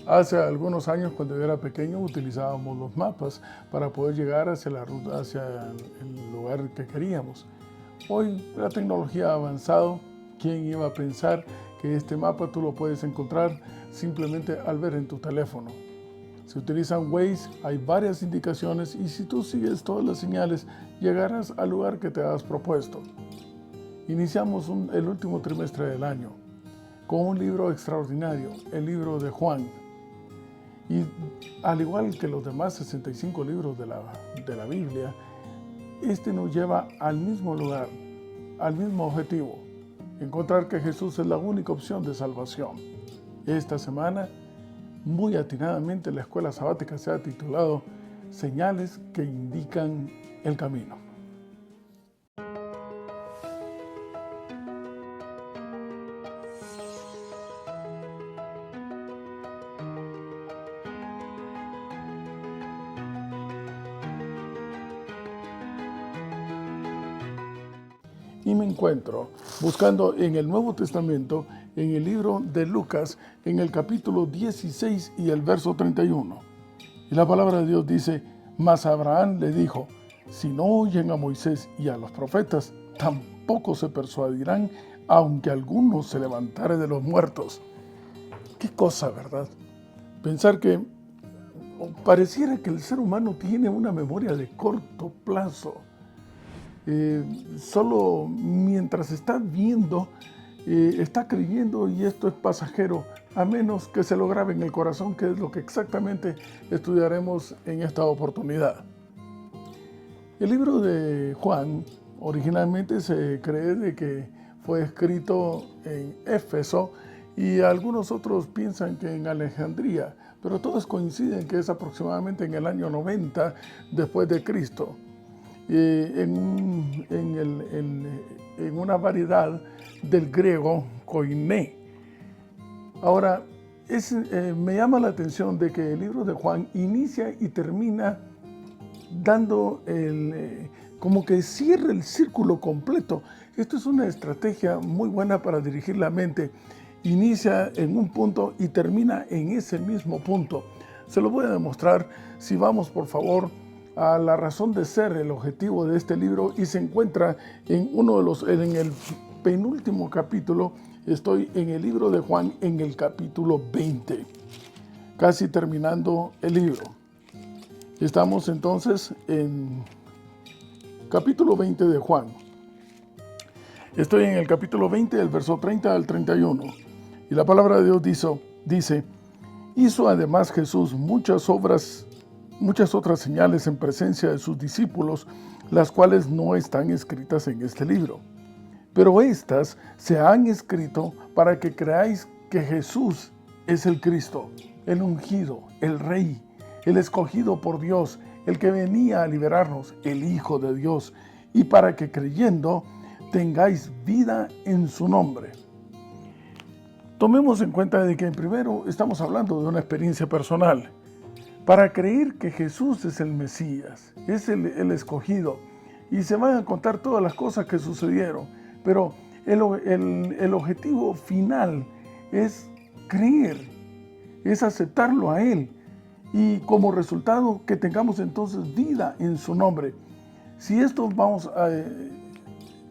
Hace algunos años, cuando yo era pequeño, utilizábamos los mapas para poder llegar hacia la ruta, hacia el lugar que queríamos. Hoy la tecnología ha avanzado. ¿Quién iba a pensar que este mapa tú lo puedes encontrar simplemente al ver en tu teléfono? Se utilizan Waze, hay varias indicaciones y si tú sigues todas las señales, llegarás al lugar que te has propuesto. Iniciamos el último trimestre del año con un libro extraordinario, el libro de Juan. Y al igual que los demás 65 libros de la Biblia, este nos lleva al mismo lugar, al mismo objetivo, encontrar que Jesús es la única opción de salvación. Esta semana, muy atinadamente, la escuela sabática se ha titulado Señales que indican el camino. Y me encuentro buscando en el Nuevo Testamento, en el libro de Lucas, en el capítulo 16 y el verso 31. Y la palabra de Dios dice: mas Abraham le dijo, si no oyen a Moisés y a los profetas, tampoco se persuadirán, aunque alguno se levantare de los muertos. Qué cosa, ¿verdad? Pensar que pareciera que el ser humano tiene una memoria de corto plazo. Solo mientras está viendo, está creyendo, y esto es pasajero, a menos que se lo grabe en el corazón, que es lo que exactamente estudiaremos en esta oportunidad. El libro de Juan originalmente se cree de que fue escrito en Éfeso y algunos otros piensan que en Alejandría, pero todos coinciden que es aproximadamente en el año 90 después de Cristo. En una variedad del griego koiné. Ahora, me llama la atención de que el libro de Juan inicia y termina dando como que cierra el círculo completo. Esto es una estrategia muy buena para dirigir la mente. Inicia en un punto y termina en ese mismo punto. Se lo voy a demostrar si vamos, por favor, a la razón de ser, el objetivo de este libro, y se encuentra en el penúltimo capítulo. Estoy en el libro de Juan, en el capítulo 20, casi terminando el libro. Estamos entonces en capítulo 20 de Juan. Estoy en el capítulo 20, del verso 30 al 31. Y la palabra de Dios dice: hizo además Jesús muchas otras señales en presencia de sus discípulos, las cuales no están escritas en este libro. Pero estas se han escrito para que creáis que Jesús es el Cristo, el ungido, el Rey, el escogido por Dios, el que venía a liberarnos, el Hijo de Dios, y para que creyendo tengáis vida en su nombre. Tomemos en cuenta de que primero estamos hablando de una experiencia personal. Para creer que Jesús es el Mesías, es el escogido, y se van a contar todas las cosas que sucedieron, pero el objetivo final es creer, es aceptarlo a Él, y como resultado que tengamos entonces vida en su nombre. Si esto vamos a...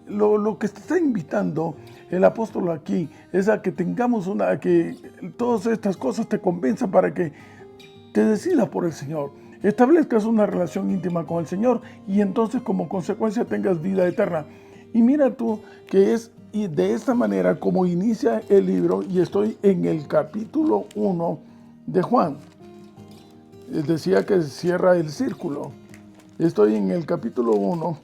Lo que te está invitando el apóstol aquí es a que tengamos a que todas estas cosas te convenzan para que te decidas por el Señor, establezcas una relación íntima con el Señor y entonces como consecuencia tengas vida eterna. Y mira tú que es de esta manera como inicia el libro, y estoy en el capítulo 1 de Juan. Decía que cierra el círculo. Estoy en el capítulo 1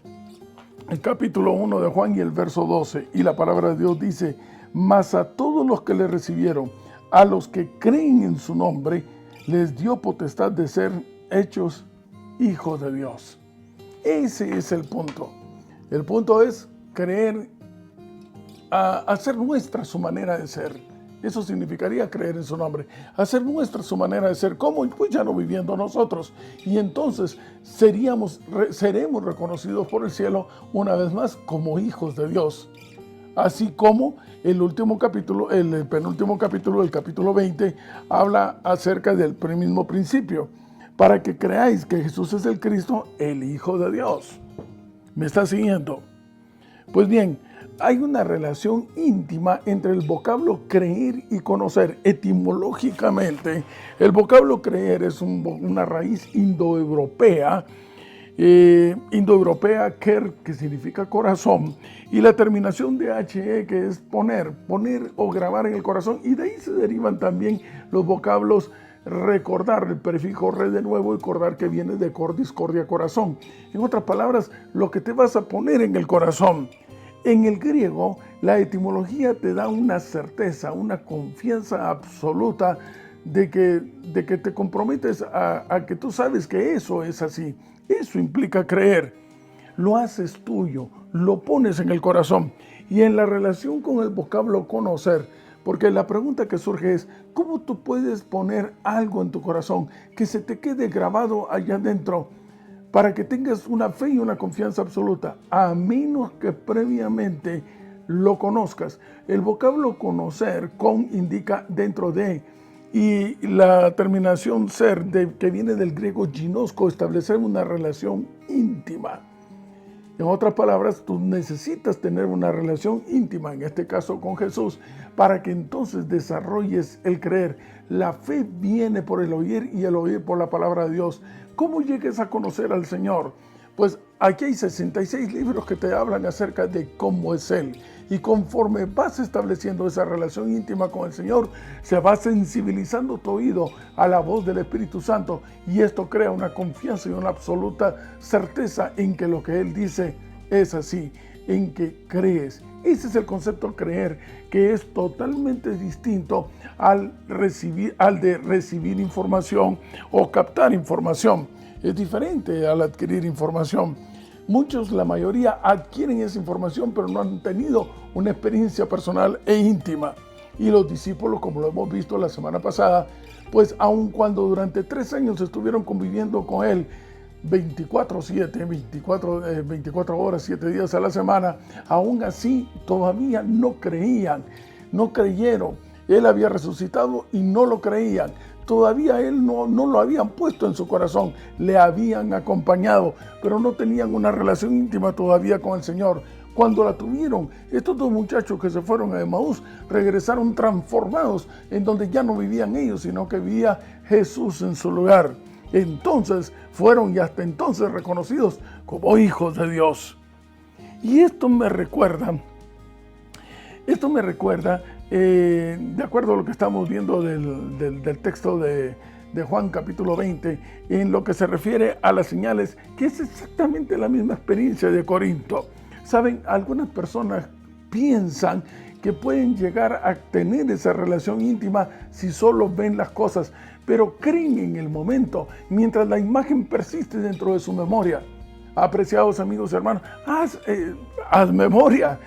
de Juan y el verso 12, y la palabra de Dios dice: mas a todos los que le recibieron, a los que creen en su nombre, les dio potestad de ser hechos hijos de Dios. Ese es el punto. El punto es creer, hacer nuestra su manera de ser. Eso significaría creer en su nombre, hacer nuestra su manera de ser, como pues ya no viviendo nosotros. Y entonces seremos reconocidos por el cielo una vez más como hijos de Dios. Así como el último capítulo, el penúltimo capítulo, el capítulo 20, habla acerca del mismo principio, para que creáis que Jesús es el Cristo, el Hijo de Dios. ¿Me está siguiendo? Pues bien, hay una relación íntima entre el vocablo creer y conocer. Etimológicamente, el vocablo creer es una raíz indoeuropea, ker, que significa corazón, y la terminación de he, que es poner o grabar en el corazón, y de ahí se derivan también los vocablos recordar, el prefijo re de nuevo, y cordar, que viene de cor, discordia, corazón. En otras palabras, lo que te vas a poner en el corazón. En el griego, la etimología te da una certeza, una confianza absoluta de que te comprometes a que tú sabes que eso es así. Eso implica creer. Lo haces tuyo, lo pones en el corazón. Y en la relación con el vocablo conocer, porque la pregunta que surge es, ¿cómo tú puedes poner algo en tu corazón que se te quede grabado allá adentro para que tengas una fe y una confianza absoluta, a menos que previamente lo conozcas? El vocablo conocer, con, indica dentro de, y la terminación ser, que viene del griego ginosco, establecer una relación íntima. En otras palabras, tú necesitas tener una relación íntima, en este caso con Jesús, para que entonces desarrolles el creer. La fe viene por el oír y el oír por la palabra de Dios. ¿Cómo llegues a conocer al Señor? Pues aquí hay 66 libros que te hablan acerca de cómo es Él. Y conforme vas estableciendo esa relación íntima con el Señor, se va sensibilizando tu oído a la voz del Espíritu Santo, y esto crea una confianza y una absoluta certeza en que lo que Él dice es así, en que crees. Ese es el concepto de creer, que es totalmente distinto al de recibir información o captar información. Es diferente al adquirir información. Muchos, la mayoría, adquieren esa información, pero no han tenido una experiencia personal e íntima. Y los discípulos, como lo hemos visto la semana pasada, pues aun cuando durante 3 años estuvieron conviviendo con Él 24/7, 24 horas, 7 días a la semana, aún así todavía no creían, no creyeron. Él había resucitado y no lo creían. Todavía Él no lo habían puesto en su corazón, le habían acompañado, pero no tenían una relación íntima todavía con el Señor. Cuando la tuvieron, estos 2 muchachos que se fueron a Emaús regresaron transformados, en donde ya no vivían ellos, sino que vivía Jesús en su lugar. Entonces fueron y hasta entonces reconocidos como hijos de Dios. Y esto me recuerda, de acuerdo a lo que estamos viendo del texto de Juan capítulo 20, en lo que se refiere a las señales, que es exactamente la misma experiencia de Corinto. Saben, algunas personas piensan que pueden llegar a tener esa relación íntima si solo ven las cosas, pero creen en el momento, mientras la imagen persiste dentro de su memoria. Apreciados amigos y hermanos, haz memoria.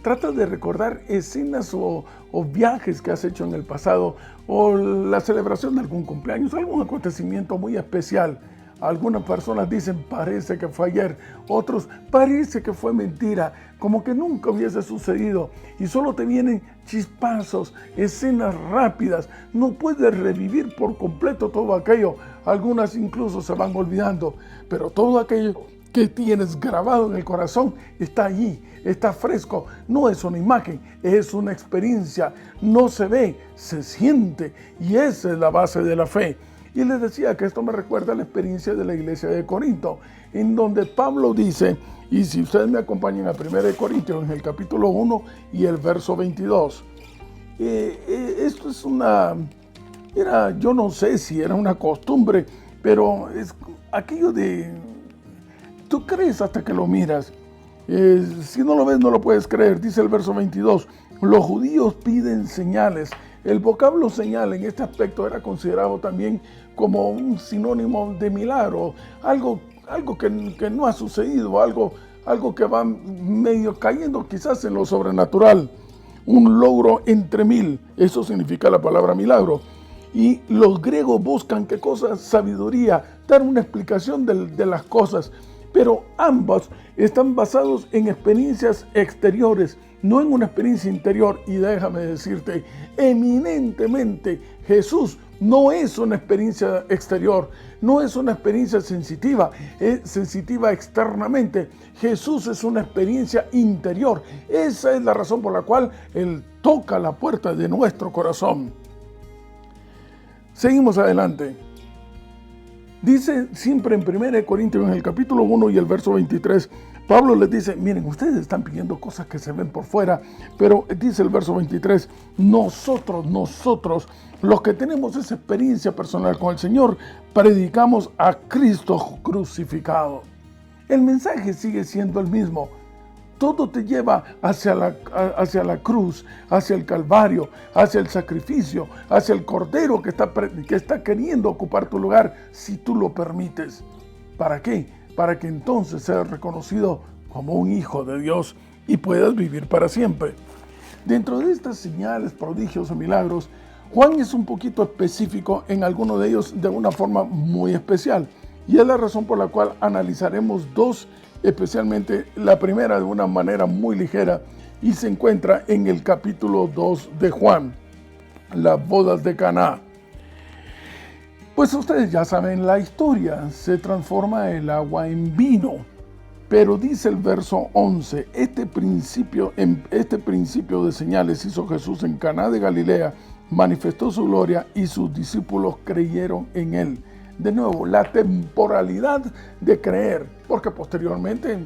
Trata de recordar escenas o viajes que has hecho en el pasado, o la celebración de algún cumpleaños, algún acontecimiento muy especial. Algunas personas dicen, parece que fue ayer. Otros, parece que fue mentira, como que nunca hubiese sucedido. Y solo te vienen chispazos, escenas rápidas. No puedes revivir por completo todo aquello. Algunas incluso se van olvidando. Pero todo aquello que tienes grabado en el corazón está allí, está fresco. No es una imagen, es una experiencia. No se ve, se siente. Y esa es la base de la fe. Y les decía que esto me recuerda a la experiencia de la iglesia de Corinto, en donde Pablo dice, y si ustedes me acompañan a 1 Corintios en el capítulo 1 y el verso 22, esto es yo no sé si era una costumbre, pero es aquello de, tú crees hasta que lo miras. Si no lo ves, no lo puedes creer. Dice el verso 22, los judíos piden señales. El vocablo señal en este aspecto era considerado también como un sinónimo de milagro, algo que no ha sucedido, algo que va medio cayendo quizás en lo sobrenatural, un logro entre 1000, eso significa la palabra milagro. Y los griegos buscan, ¿qué cosa? Sabiduría, dar una explicación de las cosas. pero ambos están basados en experiencias exteriores, no en una experiencia interior. Y déjame decirte, eminentemente Jesús no es una experiencia exterior, no es una experiencia sensitiva, es sensitiva externamente. Jesús es una experiencia interior. Esa es la razón por la cual Él toca la puerta de nuestro corazón. Seguimos adelante. Dice siempre en 1 Corintios, en el capítulo 1 y el verso 23, Pablo les dice, miren, ustedes están pidiendo cosas que se ven por fuera, pero dice el verso 23, nosotros, los que tenemos esa experiencia personal con el Señor, predicamos a Cristo crucificado. El mensaje sigue siendo el mismo. Todo te lleva hacia la cruz, hacia el Calvario, hacia el sacrificio, hacia el Cordero que está queriendo ocupar tu lugar, si tú lo permites. ¿Para qué? Para que entonces seas reconocido como un hijo de Dios y puedas vivir para siempre. Dentro de estas señales, prodigios o milagros, Juan es un poquito específico en alguno de ellos de una forma muy especial. Y es la razón por la cual analizaremos dos, especialmente la primera de una manera muy ligera, y se encuentra en el capítulo 2 de Juan, las bodas de Caná. Pues ustedes ya saben la historia, se transforma el agua en vino, pero dice el verso 11, este principio de señales hizo Jesús en Caná de Galilea, manifestó su gloria y sus discípulos creyeron en él. De nuevo, la temporalidad de creer, porque posteriormente,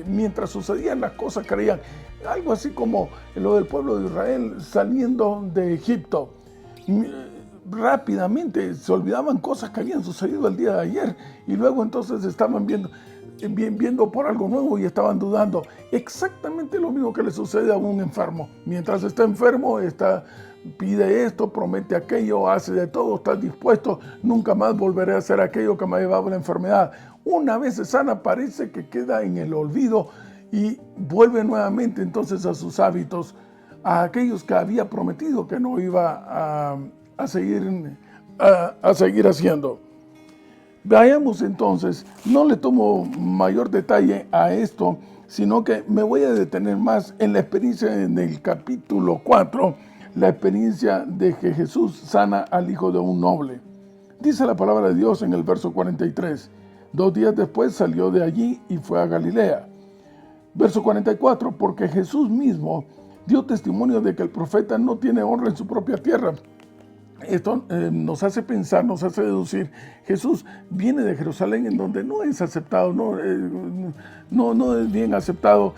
mientras sucedían las cosas, creían. Algo así como lo del pueblo de Israel saliendo de Egipto. Rápidamente se olvidaban cosas que habían sucedido el día de ayer y luego entonces estaban viendo por algo nuevo y estaban dudando. Exactamente lo mismo que le sucede a un enfermo. Mientras está enfermo, pide esto, promete aquello, hace de todo, está dispuesto, nunca más volveré a hacer aquello que me ha llevado a la enfermedad. Una vez se sana, parece que queda en el olvido y vuelve nuevamente entonces a sus hábitos, a aquellos que había prometido que no iba a seguir haciendo. Veamos entonces, no le tomo mayor detalle a esto, sino que me voy a detener más en la experiencia en el capítulo 4, la experiencia de que Jesús sana al hijo de un noble. Dice la palabra de Dios en el verso 43, 2 días después salió de allí y fue a Galilea. Verso 44, porque Jesús mismo dio testimonio de que el profeta no tiene honra en su propia tierra. Esto nos hace pensar, nos hace deducir, Jesús viene de Jerusalén, en donde no es aceptado, no es bien aceptado.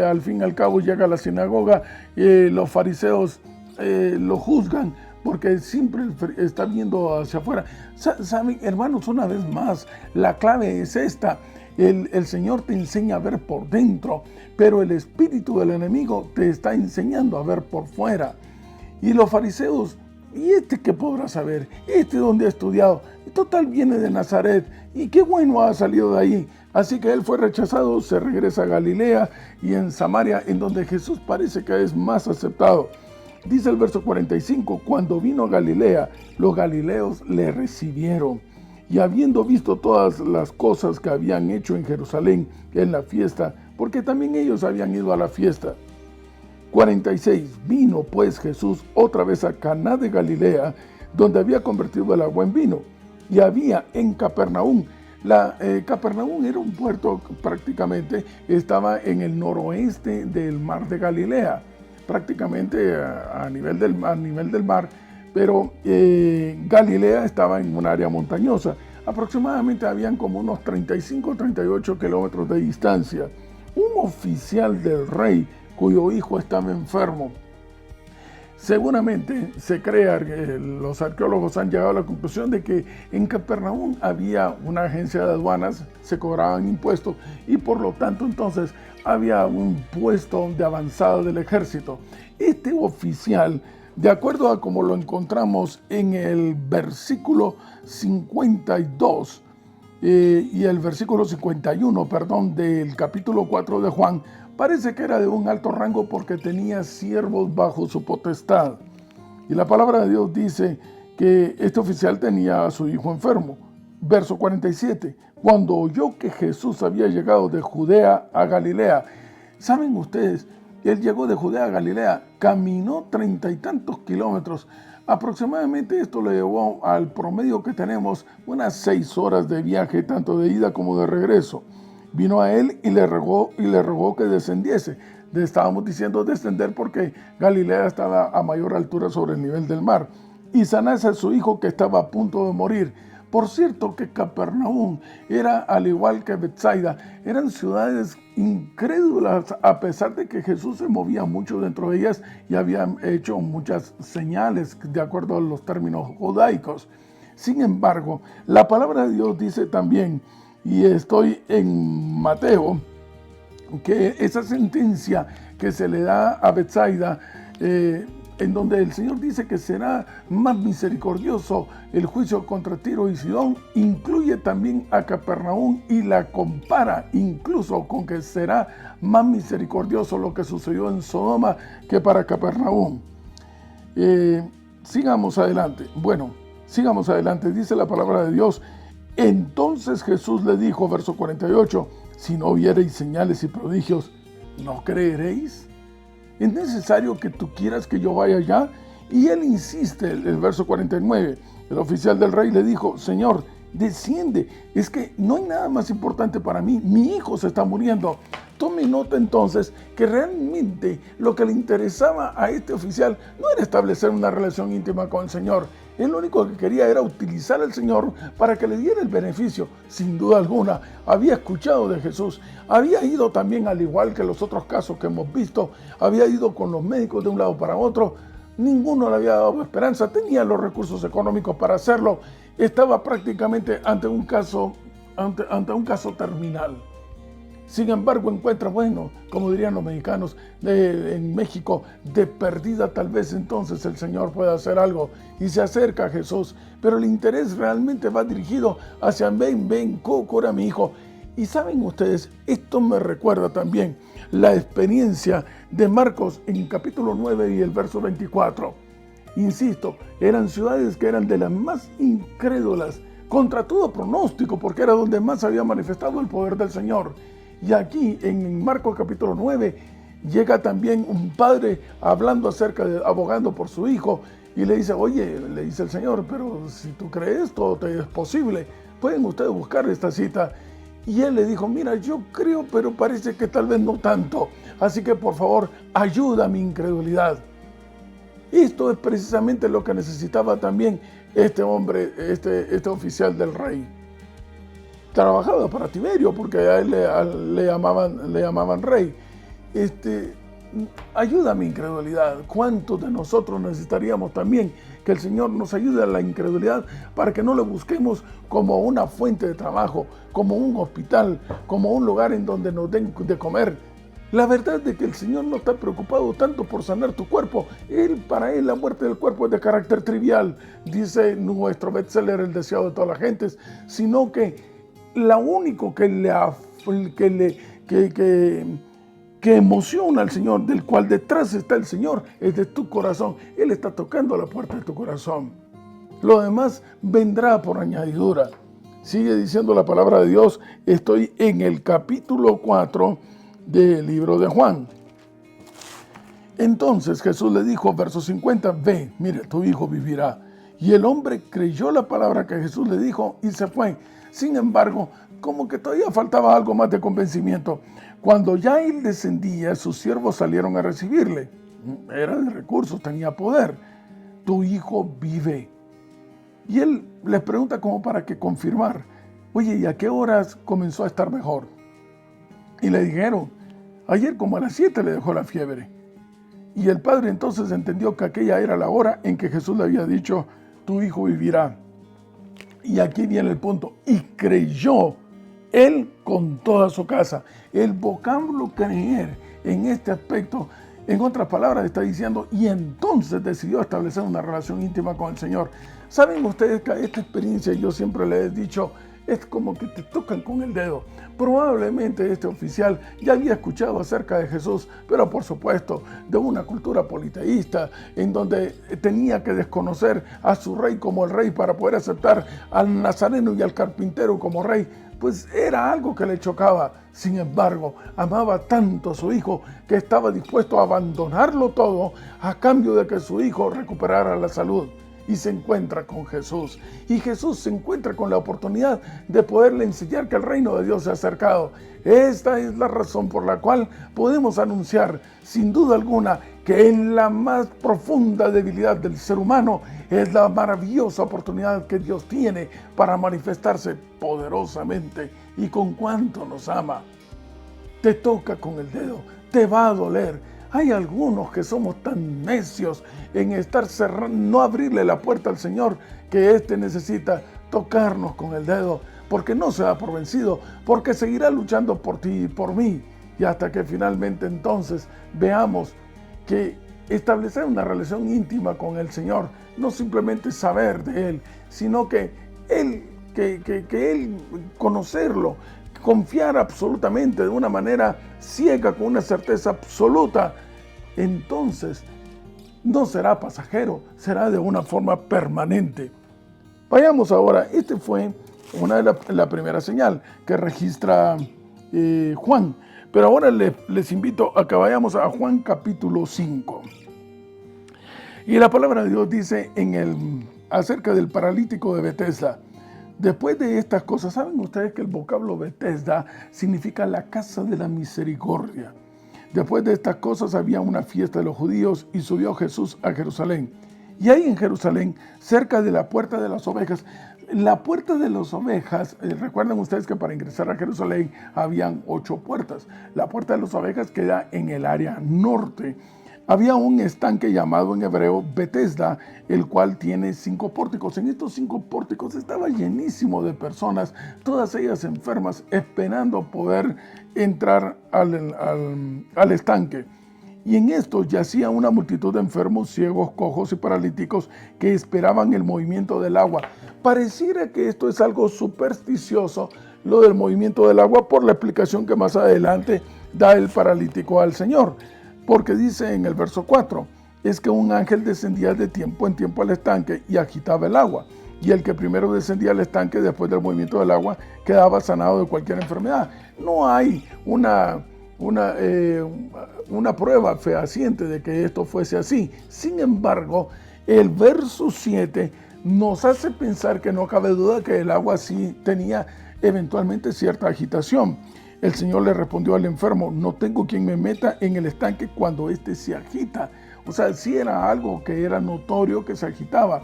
Al fin y al cabo llega a la sinagoga, los fariseos lo juzgan porque siempre está viendo hacia afuera. Saben, hermanos, una vez más, la clave es esta. El Señor te enseña a ver por dentro, pero el espíritu del enemigo te está enseñando a ver por fuera. Y los fariseos, ¿y qué podrá saber? ¿Dónde ha estudiado? Total, viene de Nazaret, y qué bueno ha salido de ahí. Así que él fue rechazado, se regresa a Galilea y en Samaria, en donde Jesús parece que es más aceptado. Dice el verso 45, cuando vino a Galilea, los galileos le recibieron. Y habiendo visto todas las cosas que habían hecho en Jerusalén en la fiesta, porque también ellos habían ido a la fiesta. 46, vino pues Jesús otra vez a Caná de Galilea, donde había convertido el agua en vino. Y había en Capernaum, Capernaum era un puerto prácticamente, estaba en el noroeste del mar de Galilea, prácticamente a nivel del mar, pero Galilea estaba en un área montañosa. Aproximadamente habían como unos 35-38 kilómetros de distancia. Un oficial del rey, cuyo hijo estaba enfermo. Seguramente se cree, los arqueólogos han llegado a la conclusión de que en Capernaum había una agencia de aduanas, se cobraban impuestos y por lo tanto entonces había un puesto de avanzada del ejército. Este oficial, de acuerdo a como lo encontramos en el versículo 52 y el versículo 51, del capítulo 4 de Juan, parece que era de un alto rango porque tenía siervos bajo su potestad. Y la palabra de Dios dice que este oficial tenía a su hijo enfermo. Verso 47. Cuando oyó que Jesús había llegado de Judea a Galilea. ¿Saben ustedes? Él llegó de Judea a Galilea, caminó 30 y tantos kilómetros. Aproximadamente esto le llevó al promedio que tenemos unas 6 horas de viaje, tanto de ida como de regreso. Vino a él y le rogó que descendiese. Le estábamos diciendo descender porque Galilea estaba a mayor altura sobre el nivel del mar. Y sanase a su hijo que estaba a punto de morir. Por cierto que Capernaum era, al igual que Betsaida, eran ciudades incrédulas a pesar de que Jesús se movía mucho dentro de ellas y había hecho muchas señales de acuerdo a los términos judaicos. Sin embargo, la palabra de Dios dice también, y estoy en Mateo, que esa sentencia que se le da a Betsaida, en donde el Señor dice que será más misericordioso el juicio contra Tiro y Sidón, incluye también a Capernaum y la compara incluso con que será más misericordioso lo que sucedió en Sodoma que para Capernaum. Sigamos adelante. Bueno, sigamos adelante. Dice la palabra de Dios. Entonces Jesús le dijo, verso 48, si no viereis señales y prodigios, ¿no creeréis? ¿Es necesario que tú quieras que yo vaya allá? Y él insiste, el verso 49. El oficial del rey le dijo, Señor, desciende. Es que no hay nada más importante para mí. Mi hijo se está muriendo. Tome nota entonces que realmente lo que le interesaba a este oficial no era establecer una relación íntima con el Señor. Él lo único que quería era utilizar al Señor para que le diera el beneficio. Sin duda alguna, había escuchado de Jesús. Había ido también, al igual que los otros casos que hemos visto, había ido con los médicos de un lado para otro. Ninguno le había dado esperanza, tenía los recursos económicos para hacerlo. Estaba prácticamente ante un caso terminal. Sin embargo, encuentra, bueno, como dirían los mexicanos en México, de perdida tal vez entonces el Señor pueda hacer algo y se acerca a Jesús. Pero el interés realmente va dirigido hacia ven, cura mi hijo. Y saben ustedes, esto me recuerda también la experiencia de Marcos en capítulo 9 y el verso 24. Insisto, eran ciudades que eran de las más incrédulas, contra todo pronóstico, porque era donde más había manifestado el poder del Señor. Y aquí en Marcos capítulo 9 llega también un padre abogando por su hijo y le dice, oye, le dice el Señor, pero si tú crees, todo te es posible. Pueden ustedes buscar esta cita. Y él le dijo, mira, yo creo, pero parece que tal vez no tanto. Así que por favor, ayuda a mi incredulidad. Esto es precisamente lo que necesitaba también este hombre, este oficial del rey. Trabajaba para Tiberio, porque a él le llamaban rey. Ayuda a mi incredulidad. ¿Cuántos de nosotros necesitaríamos también que el Señor nos ayude a la incredulidad para que no lo busquemos como una fuente de trabajo, como un hospital, como un lugar en donde nos den de comer? La verdad es que el Señor no está preocupado tanto por sanar tu cuerpo. Para Él la muerte del cuerpo es de carácter trivial, dice nuestro bestseller El deseado de todas las gentes, sino que lo único que emociona al Señor, del cual detrás está el Señor, es de tu corazón. Él está tocando la puerta de tu corazón. Lo demás vendrá por añadidura. Sigue diciendo la palabra de Dios. Estoy en el capítulo 4 del libro de Juan. Entonces Jesús le dijo, verso 50, ve, mire, tu hijo vivirá. Y el hombre creyó la palabra que Jesús le dijo y se fue. Sin embargo, como que todavía faltaba algo más de convencimiento. Cuando ya él descendía, sus siervos salieron a recibirle. Era de recursos, tenía poder. Tu hijo vive. Y él les pregunta como para que confirmar. Oye, ¿y a qué horas comenzó a estar mejor? Y le dijeron, ayer como a las 7 le dejó la fiebre. Y el padre entonces entendió que aquella era la hora en que Jesús le había dicho, tu hijo vivirá. Y aquí viene el punto. Y creyó él con toda su casa. El vocablo creer en este aspecto, en otras palabras, está diciendo, y entonces decidió establecer una relación íntima con el Señor. ¿Saben ustedes que esta experiencia, yo siempre les he dicho, es como que te tocan con el dedo. Probablemente este oficial ya había escuchado acerca de Jesús, pero por supuesto de una cultura politeísta en donde tenía que desconocer a su rey como el rey para poder aceptar al nazareno y al carpintero como rey. Pues era algo que le chocaba. Sin embargo, amaba tanto a su hijo que estaba dispuesto a abandonarlo todo a cambio de que su hijo recuperara la salud. Y se encuentra con Jesús. Y Jesús se encuentra con la oportunidad de poderle enseñar que el reino de Dios se ha acercado. Esta es la razón por la cual podemos anunciar, sin duda alguna, que en la más profunda debilidad del ser humano es la maravillosa oportunidad que Dios tiene para manifestarse poderosamente y con cuánto nos ama. Te toca con el dedo, te va a doler. Hay algunos que somos tan necios en estar cerrando, no abrirle la puerta al Señor, que éste necesita tocarnos con el dedo, porque no se da por vencido, porque seguirá luchando por ti y por mí, y hasta que finalmente entonces veamos que establecer una relación íntima con el Señor, no simplemente saber de Él, sino que Él conocerlo, confiar absolutamente de una manera ciega, con una certeza absoluta, entonces no será pasajero, será de una forma permanente. Vayamos ahora, este fue la primera señal que registra Juan, pero ahora les invito a que vayamos a Juan capítulo 5. Y la palabra de Dios dice acerca del paralítico de Betesda. Después de estas cosas, ¿saben ustedes que el vocablo Betesda significa la casa de la misericordia? Después de estas cosas había una fiesta de los judíos y subió Jesús a Jerusalén. Y ahí en Jerusalén, cerca de la puerta de las ovejas, la puerta de las ovejas, recuerden ustedes que para ingresar a Jerusalén habían 8 puertas. La puerta de las ovejas queda en el área norte. Había un estanque llamado en hebreo Betesda, el cual tiene 5 pórticos. En estos 5 pórticos estaba llenísimo de personas, todas ellas enfermas, esperando poder entrar al estanque. Y en esto yacía una multitud de enfermos, ciegos, cojos y paralíticos que esperaban el movimiento del agua. Pareciera que esto es algo supersticioso, lo del movimiento del agua, por la explicación que más adelante da el paralítico al Señor. Porque dice en el verso 4, es que un ángel descendía de tiempo en tiempo al estanque y agitaba el agua. Y el que primero descendía al estanque después del movimiento del agua quedaba sanado de cualquier enfermedad. No hay una prueba fehaciente de que esto fuese así. Sin embargo, el verso 7 nos hace pensar que no cabe duda que el agua sí tenía eventualmente cierta agitación. El Señor le respondió al enfermo, no tengo quien me meta en el estanque cuando éste se agita. O sea, sí era algo que era notorio que se agitaba.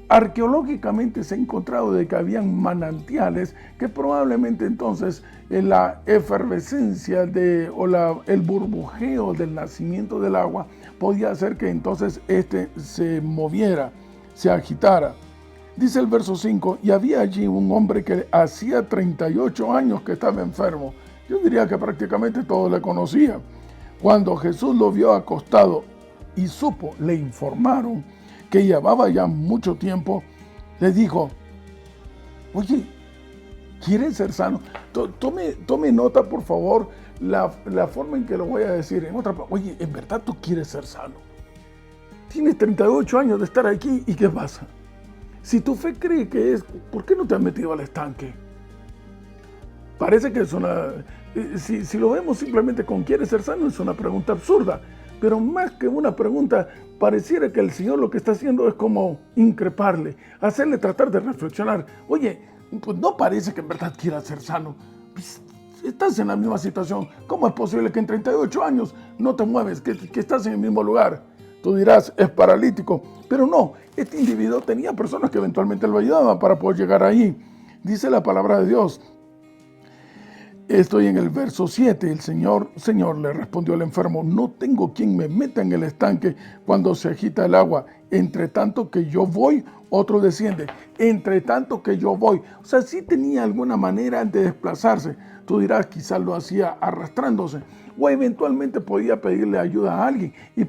Arqueológicamente se ha encontrado de que habían manantiales que probablemente entonces la efervescencia el burbujeo del nacimiento del agua podía hacer que entonces este se moviera, se agitara. Dice el verso 5, y había allí un hombre que hacía 38 años que estaba enfermo. Yo diría que prácticamente todos le conocían. Cuando Jesús lo vio acostado y supo, le informaron que llevaba ya mucho tiempo, le dijo, oye, ¿quieres ser sano? Tome nota, por favor, la forma en que lo voy a decir. Oye, ¿en verdad tú quieres ser sano? Tienes 38 años de estar aquí, ¿y qué pasa? Si tu fe cree que es, ¿por qué no te has metido al estanque? Parece que es si lo vemos simplemente con ¿quieres ser sano? Es una pregunta absurda. Pero más que una pregunta, pareciera que el Señor lo que está haciendo es como increparle, hacerle tratar de reflexionar. Oye, pues no parece que en verdad quieras ser sano. Pues, estás en la misma situación. ¿Cómo es posible que en 38 años no te mueves, que estás en el mismo lugar? Tú dirás, es paralítico. Pero no, este individuo tenía personas que eventualmente lo ayudaban para poder llegar ahí. Dice la palabra de Dios. Estoy en el verso 7. El Señor, le respondió al enfermo, no tengo quien me meta en el estanque cuando se agita el agua. entre tanto que yo voy, otro desciende. Entre tanto que yo voy. O sea, sí tenía alguna manera de desplazarse. Tú dirás, quizás lo hacía arrastrándose. O eventualmente podía pedirle ayuda a alguien. Y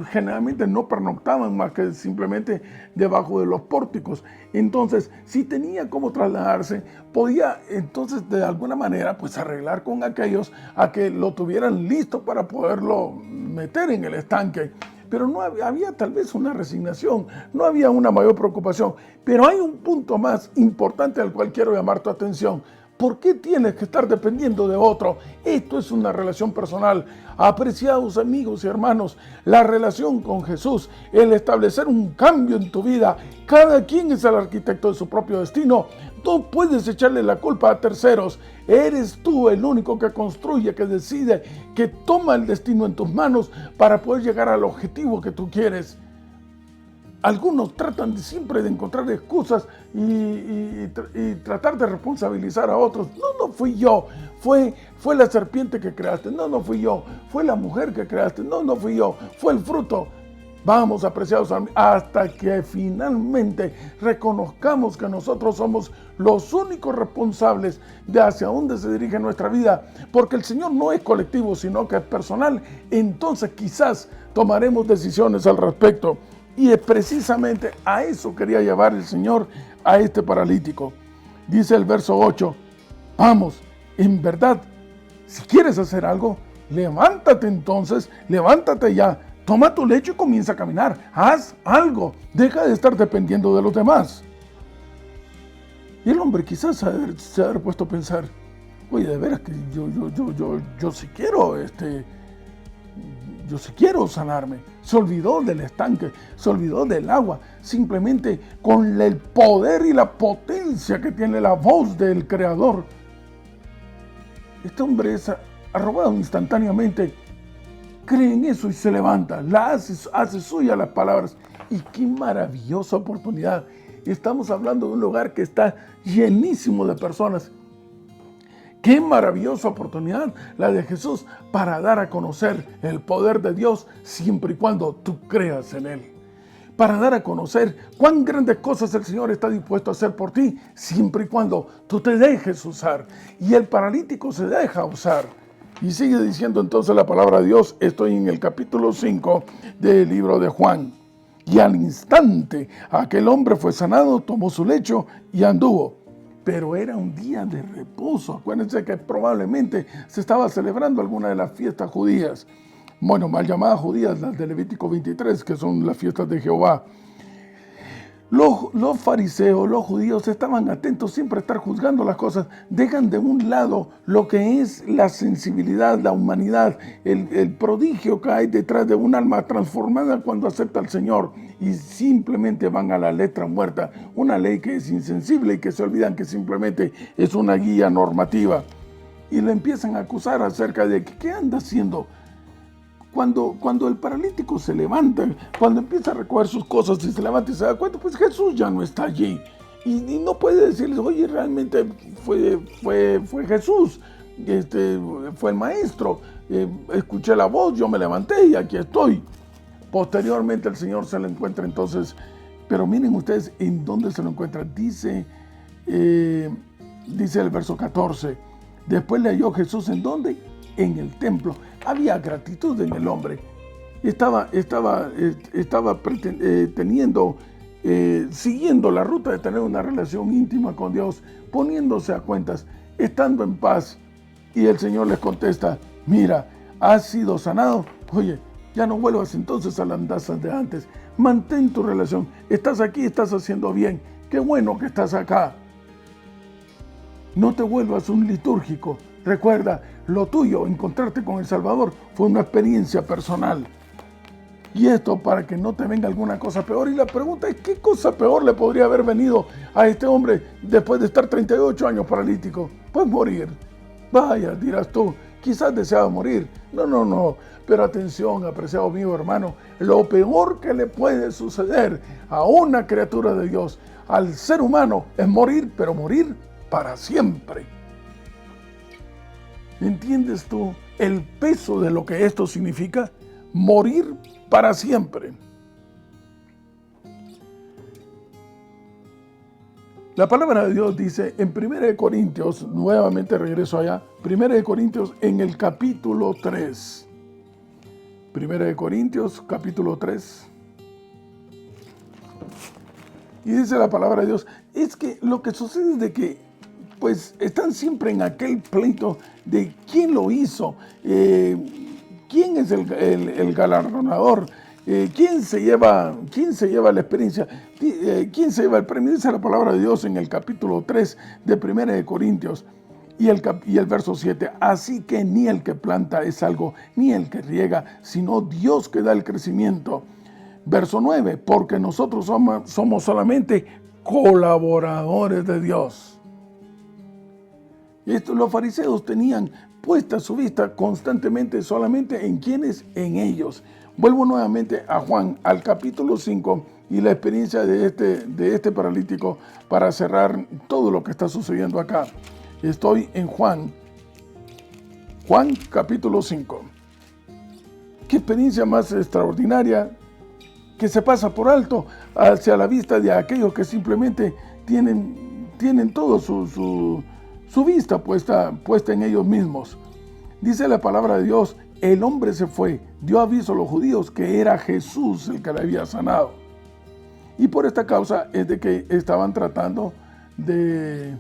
generalmente no pernoctaban más que simplemente debajo de los pórticos. Entonces, si tenía cómo trasladarse, podía entonces de alguna manera pues arreglar con aquellos a que lo tuvieran listo para poderlo meter en el estanque. Pero no había tal vez una resignación, no había una mayor preocupación. Pero hay un punto más importante al cual quiero llamar tu atención. ¿Por qué tienes que estar dependiendo de otro? Esto es una relación personal. Apreciados amigos y hermanos, la relación con Jesús, el establecer un cambio en tu vida. Cada quien es el arquitecto de su propio destino. No puedes echarle la culpa a terceros. Eres tú el único que construye, que decide, que toma el destino en tus manos para poder llegar al objetivo que tú quieres. Algunos tratan siempre de encontrar excusas y tratar de responsabilizar a otros. No fui yo, fue la serpiente que creaste. No fui yo, fue la mujer que creaste. No fui yo, fue el fruto. Vamos, apreciados, hasta que finalmente reconozcamos que nosotros somos los únicos responsables de hacia dónde se dirige nuestra vida, porque el Señor no es colectivo, sino que es personal. Entonces quizás tomaremos decisiones al respecto. Y precisamente a eso quería llevar el Señor a este paralítico. Dice el verso 8, vamos, en verdad, si quieres hacer algo, levántate entonces, levántate ya, toma tu lecho y comienza a caminar, haz algo, deja de estar dependiendo de los demás. Y el hombre quizás se ha puesto a pensar, oye, de veras que yo sí quiero yo sí quiero sanarme. Se olvidó del estanque, se olvidó del agua, simplemente con el poder y la potencia que tiene la voz del Creador. Este hombre es arrobado instantáneamente, cree en eso y se levanta, hace suya las palabras. Y qué maravillosa oportunidad. Estamos hablando de un lugar que está llenísimo de personas. Qué maravillosa oportunidad la de Jesús para dar a conocer el poder de Dios siempre y cuando tú creas en Él. Para dar a conocer cuán grandes cosas el Señor está dispuesto a hacer por ti siempre y cuando tú te dejes usar. Y el paralítico se deja usar. Y sigue diciendo entonces la palabra de Dios. Estoy en el capítulo 5 del libro de Juan. Y al instante aquel hombre fue sanado, tomó su lecho y anduvo. Pero era un día de reposo. Acuérdense que probablemente se estaba celebrando alguna de las fiestas judías. Bueno, mal llamadas judías, las de Levítico 23, que son las fiestas de Jehová. Los fariseos, los judíos, estaban atentos siempre a estar juzgando las cosas. Dejan de un lado lo que es la sensibilidad, la humanidad, el prodigio que hay detrás de un alma transformada cuando acepta al Señor. Y simplemente van a la letra muerta, una ley que es insensible y que se olvidan que simplemente es una guía normativa. Y le empiezan a acusar acerca de qué anda haciendo. Cuando el paralítico se levanta, cuando empieza a recoger sus cosas y se levanta y se da cuenta, pues Jesús ya no está allí. Y no puede decirles, oye, realmente fue Jesús, fue el maestro, escuché la voz, yo me levanté y aquí estoy. Posteriormente el Señor se lo encuentra entonces, pero miren ustedes en dónde se lo encuentra. Dice el verso 14, después le halló Jesús ¿en dónde? En el templo. Había gratitud en el hombre. Estaba siguiendo la ruta de tener una relación íntima con Dios, poniéndose a cuentas, estando en paz. Y el Señor les contesta, mira, has sido sanado. Oye, ya no vuelvas entonces a las andanzas de antes. Mantén tu relación. Estás aquí, estás haciendo bien. Qué bueno que estás acá. No te vuelvas un litúrgico. Recuerda, lo tuyo, encontrarte con el Salvador, fue una experiencia personal. Y esto para que no te venga alguna cosa peor. Y la pregunta es, ¿qué cosa peor le podría haber venido a este hombre después de estar 38 años paralítico? Pues morir. Vaya, dirás tú, quizás deseaba morir. No. Pero atención, apreciado amigo hermano, lo peor que le puede suceder a una criatura de Dios, al ser humano, es morir, pero morir para siempre. ¿Entiendes tú el peso de lo que esto significa? Morir para siempre. La palabra de Dios dice en 1 Corintios, nuevamente regreso allá, 1 Corintios en el capítulo 3. 1 Corintios, capítulo 3. Y dice la palabra de Dios, es que lo que sucede es de que, pues, están siempre en aquel pleito de quién lo hizo, quién es el galardonador, quién se lleva la experiencia, quién se lleva el premio. Dice la palabra de Dios en el capítulo 3 de 1 Corintios y el verso 7. Así que ni el que planta es algo, ni el que riega, sino Dios que da el crecimiento. Verso 9, porque nosotros somos solamente colaboradores de Dios. Y los fariseos tenían puesta su vista constantemente solamente en quienes, en ellos. Vuelvo nuevamente a Juan, al capítulo 5 y la experiencia de este paralítico para cerrar todo lo que está sucediendo acá. Estoy en Juan capítulo 5. Qué experiencia más extraordinaria que se pasa por alto hacia la vista de aquellos que simplemente tienen todo su vista puesta en ellos mismos. Dice la palabra de Dios, el hombre se fue, dio aviso a los judíos que era Jesús el que le había sanado. Y por esta causa es de que estaban tratando de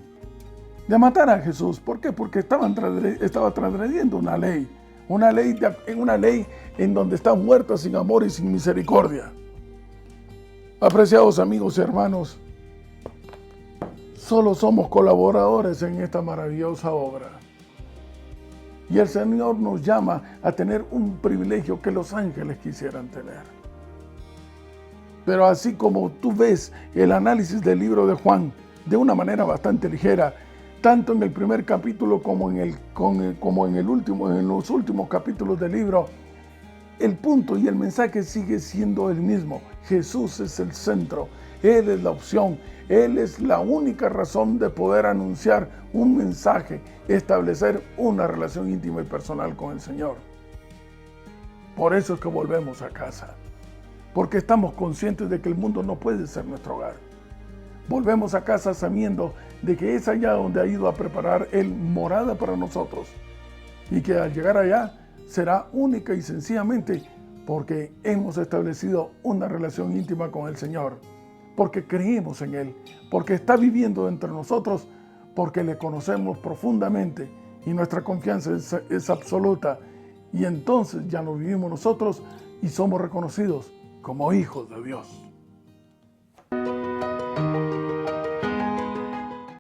matar a Jesús. ¿Por qué? Porque estaba transgrediendo una ley en donde están muertas sin amor y sin misericordia. Apreciados amigos y hermanos, solo somos colaboradores en esta maravillosa obra. Y el Señor nos llama a tener un privilegio que los ángeles quisieran tener. Pero así como tú ves el análisis del libro de Juan de una manera bastante ligera, tanto en el primer capítulo como en los últimos capítulos del libro, el punto y el mensaje sigue siendo el mismo. Jesús es el centro, Él es la opción, Él es la única razón de poder anunciar un mensaje, establecer una relación íntima y personal con el Señor. Por eso es que volvemos a casa, porque estamos conscientes de que el mundo no puede ser nuestro hogar. Volvemos a casa sabiendo de que es allá donde ha ido a preparar Él morada para nosotros y que al llegar allá será única y sencillamente porque hemos establecido una relación íntima con el Señor, porque creemos en Él, porque está viviendo entre nosotros, porque le conocemos profundamente y nuestra confianza es absoluta, y entonces ya no vivimos nosotros y somos reconocidos como hijos de Dios.